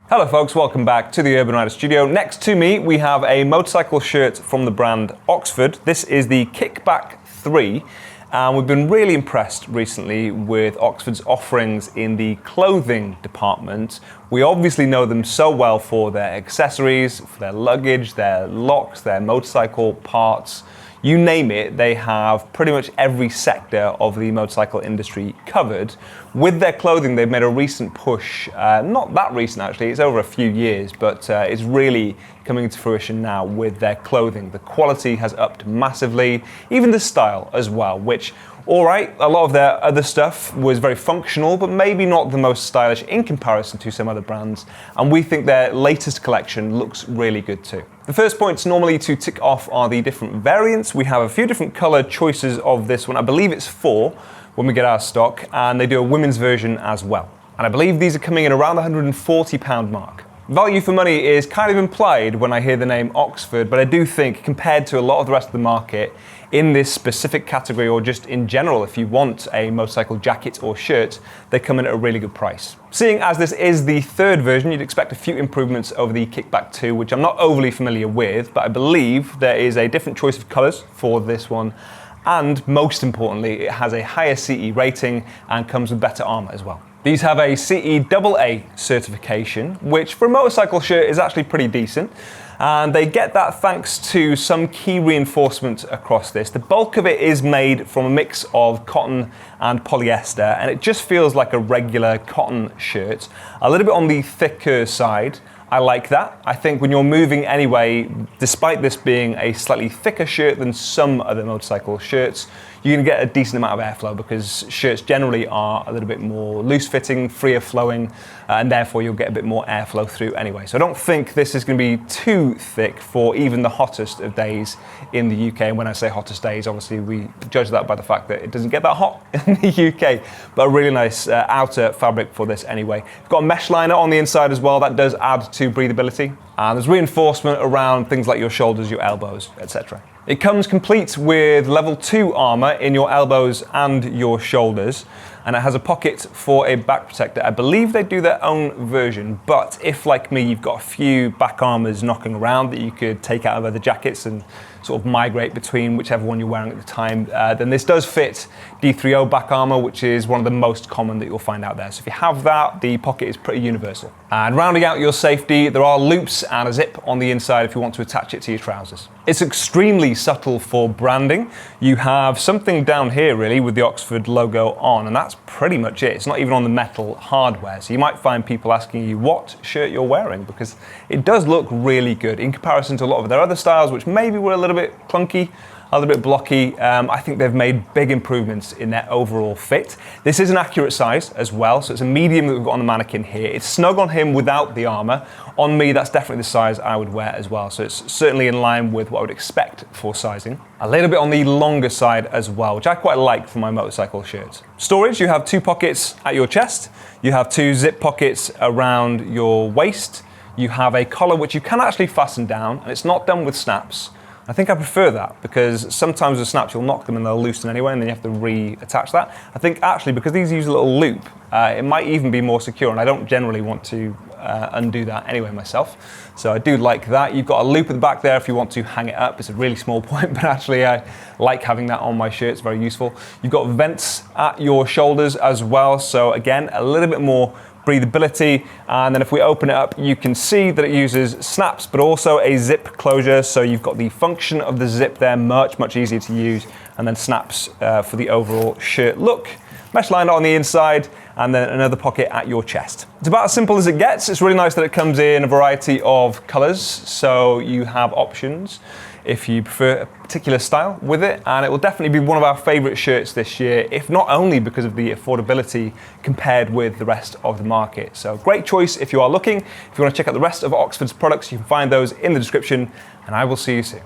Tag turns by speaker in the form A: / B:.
A: Hello folks, welcome back to the Urban Rider Studio. Next to me, we have a motorcycle shirt from the brand Oxford. This is the Kickback 3. And we've been really impressed recently with Oxford's offerings in the clothing department. We obviously know them so well for their accessories, for their luggage, their locks, their motorcycle parts. You name it, they have pretty much every sector of the motorcycle industry covered. With their clothing, they've made a recent push, not that recent actually, it's over a few years, but it's really coming to fruition now with their clothing. The quality has upped massively, even the style as well, which, all right, a lot of their other stuff was very functional, but maybe not the most stylish in comparison to some other brands. And we think their latest collection looks really good too. The first points normally to tick off are the different variants. We have a few different color choices of this one. I believe it's 4 when we get our stock, and they do a women's version as well. And I believe these are coming in around the £140 mark. Value for money is kind of implied when I hear the name Oxford, but I do think compared to a lot of the rest of the market, in this specific category or just in general, if you want a motorcycle jacket or shirt, they come in at a really good price. Seeing as this is the third version, you'd expect a few improvements over the Kickback 2, which I'm not overly familiar with, but I believe there is a different choice of colors for this one. And most importantly, it has a higher CE rating and comes with better armor as well. These have a CE AA certification, which for a motorcycle shirt is actually pretty decent. And they get that thanks to some key reinforcement across this. The bulk of it is made from a mix of cotton and polyester, and it just feels like a regular cotton shirt. A little bit on the thicker side. I like that. I think when you're moving anyway, despite this being a slightly thicker shirt than some other motorcycle shirts, you're going to get a decent amount of airflow because shirts generally are a little bit more loose fitting, freer flowing, and therefore you'll get a bit more airflow through anyway. So I don't think this is going to be too thick for even the hottest of days in the UK. And when I say hottest days, obviously we judge that by the fact that it doesn't get that hot in the UK, but a really nice outer fabric for this anyway. We've got a mesh liner on the inside as well. That does add to breathability. And there's reinforcement around things like your shoulders, your elbows, etc. It comes complete with level 2 armor in your elbows and your shoulders, and it has a pocket for a back protector. I believe they do their own version, but if, like me, you've got a few back armors knocking around that you could take out of other jackets and sort of migrate between whichever one you're wearing at the time, then this does fit D3O back armor, which is one of the most common that you'll find out there. So if you have that, the pocket is pretty universal. And rounding out your safety, there are loops and a zip on the inside if you want to attach it to your trousers. It's extremely subtle for branding. You have something down here really with the Oxford logo on, and that's pretty much it. It's not even on the metal hardware. So you might find people asking you what shirt you're wearing because it does look really good in comparison to a lot of their other styles, which maybe were a little bit clunky, a little bit blocky. I think they've made big improvements in their overall fit. This is an accurate size as well, so it's a medium that we've got on the mannequin here. It's snug on him without the armor. On me, that's definitely the size I would wear as well, so it's certainly in line with what I would expect for sizing. A little bit on the longer side as well, which I quite like for my motorcycle shirts. Storage, you have 2 pockets at your chest. You have 2 zip pockets around your waist. You have a collar which you can actually fasten down, and it's not done with snaps. I think I prefer that because sometimes with snaps you'll knock them and they'll loosen anyway and then you have to reattach that. I think actually because these use a little loop, it might even be more secure, and I don't generally want to undo that anyway myself. So I do like that. You've got a loop at the back there if you want to hang it up. It's a really small point, but actually I like having that on my shirt. It's very useful. You've got vents at your shoulders as well. So again, a little bit more breathability, and then if we open it up you can see that it uses snaps but also a zip closure, so you've got the function of the zip there, much easier to use, and then snaps for the overall shirt look. Mesh liner on the inside, and then another pocket at your chest. It's about as simple as it gets. It's really nice that it comes in a variety of colors, so you have options if you prefer a particular style with it, and it will definitely be one of our favorite shirts this year, if not only because of the affordability compared with the rest of the market. So great choice if you are looking. If you want to check out the rest of Oxford's products, you can find those in the description, and I will see you soon.